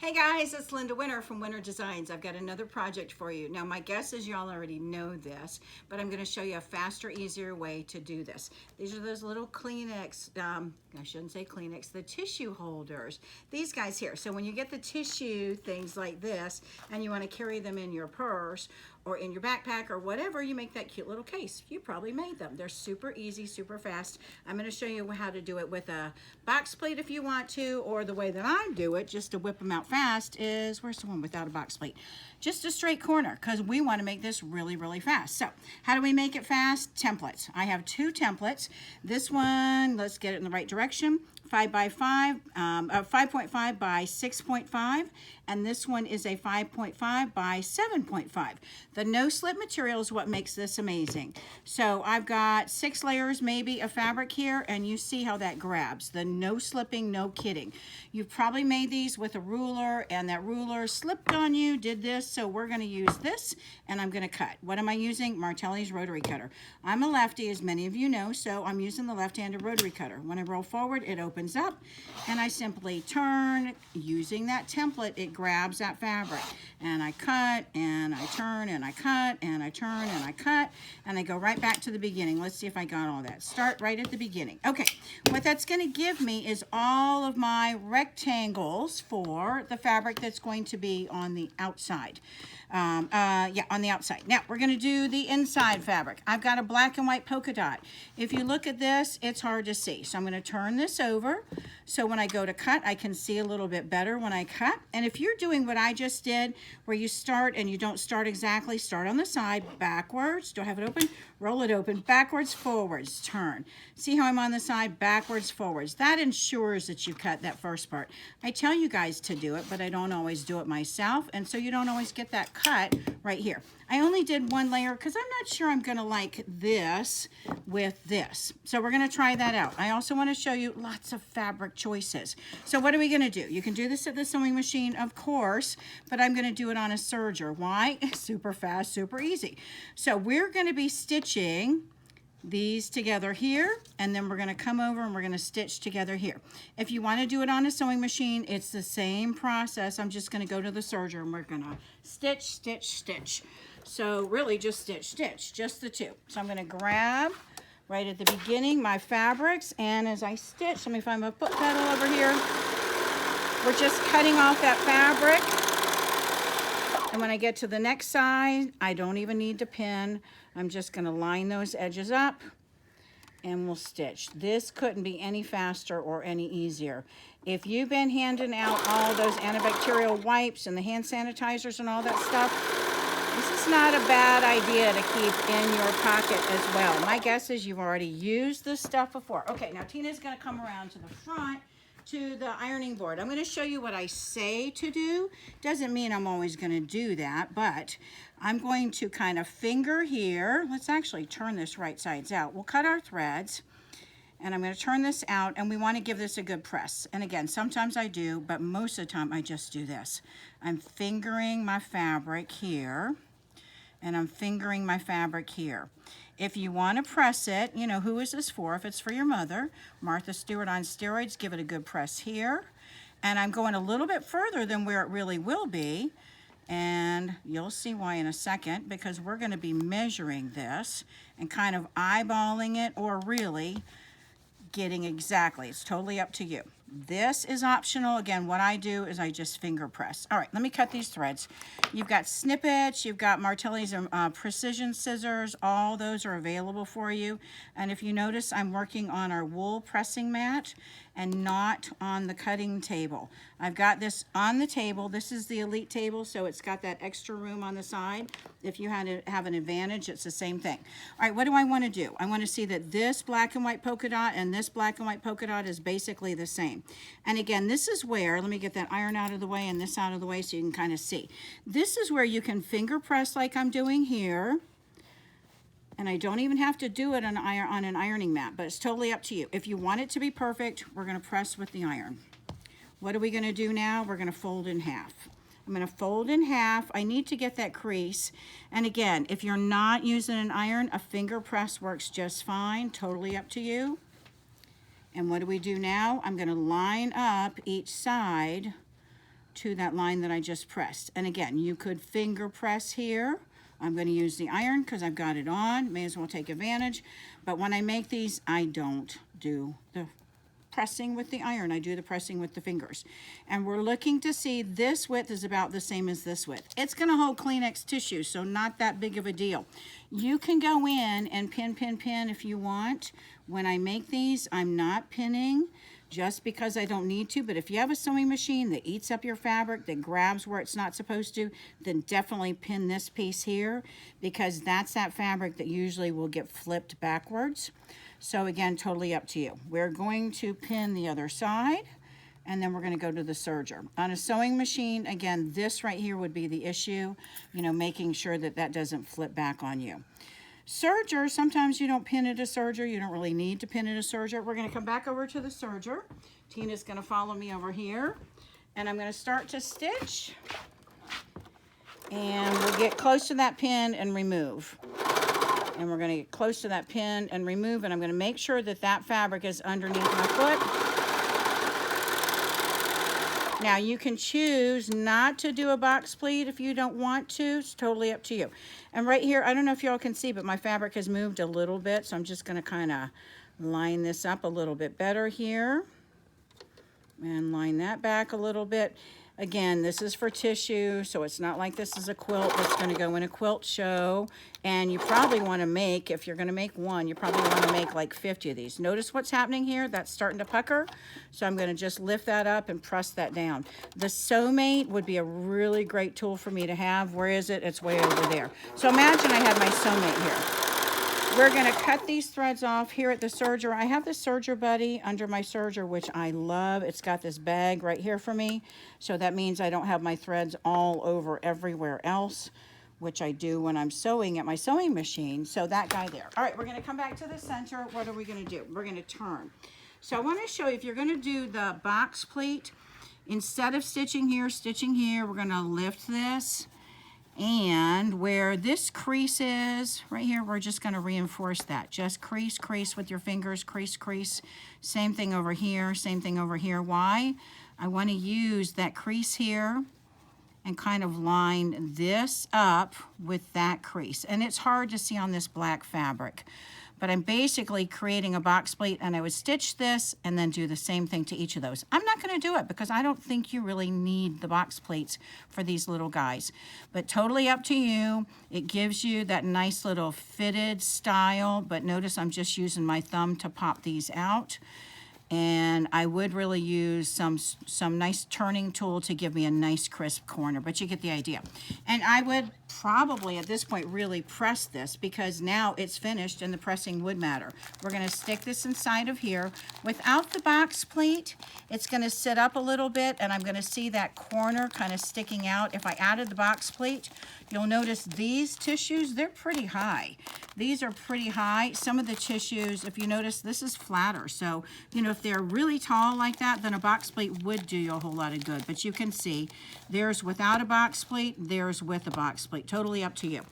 Hey guys, it's Linda Winter from Winter Designs. I've got another project for you. Now my guess is y'all already know this, but I'm going to show you a faster, easier way to do this. These are those little Kleenex, I shouldn't say Kleenex, the tissue holders. These guys here. So when you get the tissue things like this and you want to carry them in your purse or in your backpack or whatever, you make that cute little case. You probably made them. They're super easy, super fast. I'm going to show you how to do it with a box plate if you want to, or the way that I do it, just to whip them out fast, is, where's the one without a box plate? Just a straight corner, because we want to make this really, really fast. So how do we make it fast? Templates. I have two templates. This one, let's get it in the right direction. 5 by 5, 5.5 by 6.5, and this one is a 5.5 by 7.5. The no slip material is what makes this amazing. So I've got 6 layers maybe of fabric here, and you see how that grabs. The no slipping, no kidding. You've probably made these with a ruler, and that ruler slipped on you, did this, so we're going to use this, and I'm going to cut. What am I using? Martelli's rotary cutter. I'm a lefty, as many of you know, so I'm using the left-handed rotary cutter. When I roll forward, it opens up, and I simply turn. Using that template, it grabs that fabric, and I cut, and I turn, and I cut, and I turn, and I cut, and I go right back to the beginning. Let's see if I got all that. Start right at the beginning. Okay, what that's going to give me is all of my rectangles for the fabric that's going to be on the outside. On the outside. Now we're going to do the inside fabric. I've got a black and white polka dot. If you look at this, it's hard to see. So I'm going to turn this over. So when I go to cut, I can see a little bit better when I cut. And if you're doing what I just did, where you start and you don't start exactly, start on the side, backwards. Do I have it open? Roll it open, backwards, forwards, turn. See how I'm on the side, backwards, forwards. That ensures that you cut that first part. I tell you guys to do it, but I don't always do it myself. And so you don't always get that cut right here. I only did one layer because I'm not sure I'm going to like this with this. So we're going to try that out. I also want to show you lots of fabric choices. So what are we going to do? You can do this at the sewing machine, of course, but I'm going to do it on a serger. Why? Super fast, super easy. So we're going to be stitching these together here, and then we're going to come over and we're going to stitch together here. If you want to do it on a sewing machine, it's the same process. I'm just going to go to the serger and we're going to stitch, stitch, stitch. So really just stitch, stitch, just the two. So I'm going to grab right at the beginning my fabrics, and as I stitch, let me find my foot pedal over here. We're just cutting off that fabric. And when I get to the next side, I don't even need to pin. I'm just going to line those edges up and we'll stitch. This couldn't be any faster or any easier. If you've been handing out all those antibacterial wipes and the hand sanitizers and all that stuff, this is not a bad idea to keep in your pocket as well. My guess is you've already used this stuff before. Okay, now Tina's going to come around to the front to the ironing board. I'm going to show you what I say to do. Doesn't mean I'm always going to do that, but I'm going to kind of finger here. Let's actually turn this right sides out. We'll cut our threads, and I'm going to turn this out, and we want to give this a good press. And again, sometimes I do, but most of the time I just do this. I'm fingering my fabric here, and I'm fingering my fabric here. If you want to press it, you know, who is this for? If it's for your mother, Martha Stewart on steroids, give it a good press here. And I'm going a little bit further than where it really will be. And you'll see why in a second, because we're going to be measuring this and kind of eyeballing it, or really getting exactly. It's totally up to you. This is optional. Again, what I do is I just finger press. All right, let me cut these threads. You've got snippets, you've got Martelli's precision scissors. All those are available for you. And if you notice, I'm working on our wool pressing mat and not on the cutting table. I've got this on the table. This is the Elite table, so it's got that extra room on the side. If you had to have an advantage, it's the same thing. All right, what do I want to do? I want to see that this black and white polka dot and this black and white polka dot is basically the same. And again, this is where, let me get that iron out of the way and this out of the way so you can kind of see. This is where you can finger press like I'm doing here. And I don't even have to do it on an ironing mat, but it's totally up to you. If you want it to be perfect, we're going to press with the iron. What are we going to do now? We're going to fold in half. I'm going to fold in half. I need to get that crease. And again, if you're not using an iron, a finger press works just fine. Totally up to you. And what do we do now? I'm going to line up each side to that line that I just pressed. And again, you could finger press here. I'm going to use the iron because I've got it on. May as well take advantage. But when I make these, I don't do the pressing with the iron. I do the pressing with the fingers. And we're looking to see this width is about the same as this width. It's going to hold Kleenex tissue, so not that big of a deal. You can go in and pin if you want. When I make these, I'm not pinning just because I don't need to, but if you have a sewing machine that eats up your fabric, that grabs where it's not supposed to, then definitely pin this piece here, because that's that fabric that usually will get flipped backwards. So again, totally up to you. We're going to pin the other side, and then we're going to go to the serger. On a sewing machine, again, this right here would be the issue, you know, making sure that that doesn't flip back on you. Serger, sometimes you don't pin it a serger. You don't really need to pin it a serger. We're going to come back over to the serger. Tina's going to follow me over here, and I'm going to start to stitch, and we'll get close to that pin and remove. And we're going to get close to that pin and remove, and I'm going to make sure that that fabric is underneath my foot. Now you can choose not to do a box pleat if you don't want to. It's totally up to you. And right here, I don't know if y'all can see, but my fabric has moved a little bit, so I'm just going to kind of line this up a little bit better here. And line that back a little bit. Again, this is for tissue, so it's not like this is a quilt that's going to go in a quilt show. And you probably want to make, if you're going to make one, you probably want to make like 50 of these. Notice what's happening here? That's starting to pucker. So I'm going to just lift that up and press that down. The Sew-Mate would be a really great tool for me to have. Where is it? It's way over there. So imagine I had my Sew-Mate here. We're going to cut these threads off here at the serger. I have the Serger Buddy under my serger, which I love. It's got this bag right here for me. So that means I don't have my threads all over everywhere else, which I do when I'm sewing at my sewing machine. So that guy there. All right, we're going to come back to the center. What are we going to do? We're going to turn. So I want to show you, if you're going to do the box pleat, instead of stitching here, we're going to lift this. And where this crease is, right here, we're just going to reinforce that. Just crease, crease with your fingers, crease, crease. Same thing over here, same thing over here. Why? I want to use that crease here and kind of line this up with that crease. And it's hard to see on this black fabric. But I'm basically creating a box pleat, and I would stitch this and then do the same thing to each of those. I'm not going to do it because I don't think you really need the box pleats for these little guys. But totally up to you. It gives you that nice little fitted style, but notice I'm just using my thumb to pop these out. And I would really use some nice turning tool to give me a nice crisp corner, but you get the idea. And I would probably at this point really press this, because now it's finished and the pressing would matter. We're going to stick this inside of here. Without the box pleat, it's going to sit up a little bit, and I'm going to see that corner kind of sticking out. If I added the box pleat, you'll notice these tissues, they're pretty high. These are pretty high. Some of the tissues, if you notice, this is flatter. So, you know, if they're really tall like that, then a box pleat would do you a whole lot of good. But you can see there's without a box pleat, there's with a box pleat. Totally up to you.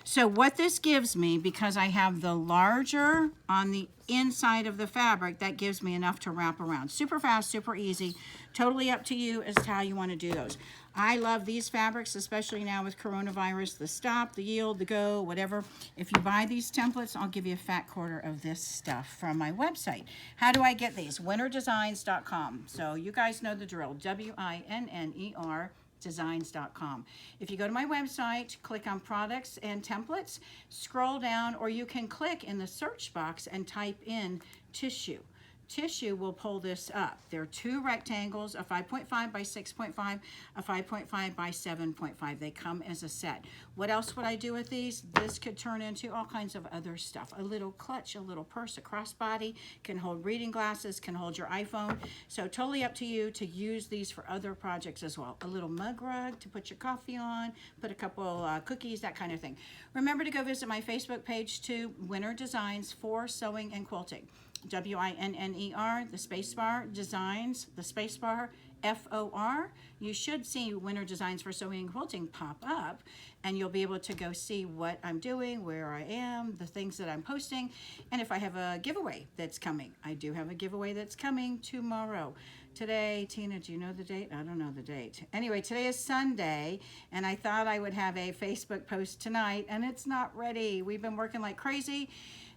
So what this gives me, because I have the larger on the inside of the fabric, that gives me enough to wrap around. Super fast, super easy. Totally up to you as to how you want to do those. I love these fabrics, especially now with coronavirus, the stop, the yield, the go, whatever. If you buy these templates, I'll give you a fat quarter of this stuff from my website. How do I get these? winnerdesigns.com. So you guys know the drill, WINNER designs.com. If you go to my website, click on products and templates, scroll down, or you can click in the search box and type in tissue. Tissue will pull this up. There are two rectangles, a 5.5 by 6.5, a 5.5 by 7.5. They come as a set. What else would I do with these? This could turn into all kinds of other stuff. A little clutch, a little purse, a crossbody, can hold reading glasses, can hold your iPhone. So totally up to you to use these for other projects as well. A little mug rug to put your coffee on, put a couple cookies, that kind of thing. Remember to go visit my Facebook page too, Winner Designs for Sewing and Quilting. WINNER, the spacebar, designs, the spacebar, FOR, you should see Winter Designs for Sewing and Quilting pop up, and you'll be able to go see what I'm doing, where I am, the things that I'm posting, and if I have a giveaway that's coming. I do have a giveaway that's coming tomorrow. Today, Tina, do you know the date? I don't know the date. Anyway, today is Sunday, and I thought I would have a Facebook post tonight, and it's not ready. We've been working like crazy,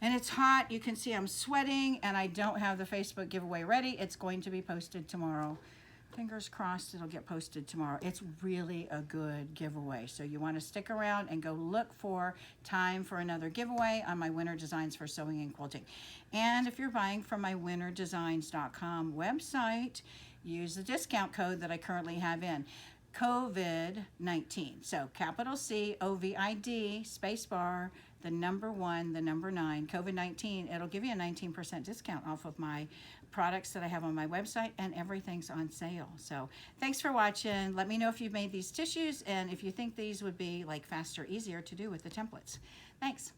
and it's hot. You can see I'm sweating, and I don't have the Facebook giveaway ready. It's going to be posted tomorrow. Fingers crossed it'll get posted tomorrow. It's really a good giveaway, so you want to stick around and go look for time for another giveaway on my Winter Designs for Sewing and Quilting. And if you're buying from my winterdesigns.com website, use the discount code that I currently have in, COVID-19. So capital C, O-V-I-D, space bar, the number 1, the number 9, COVID-19. It'll give you a 19% discount off of my products that I have on my website, and everything's on sale. So thanks for watching. Let me know if you've made these tissues and if you think these would be like faster, easier to do with the templates. Thanks.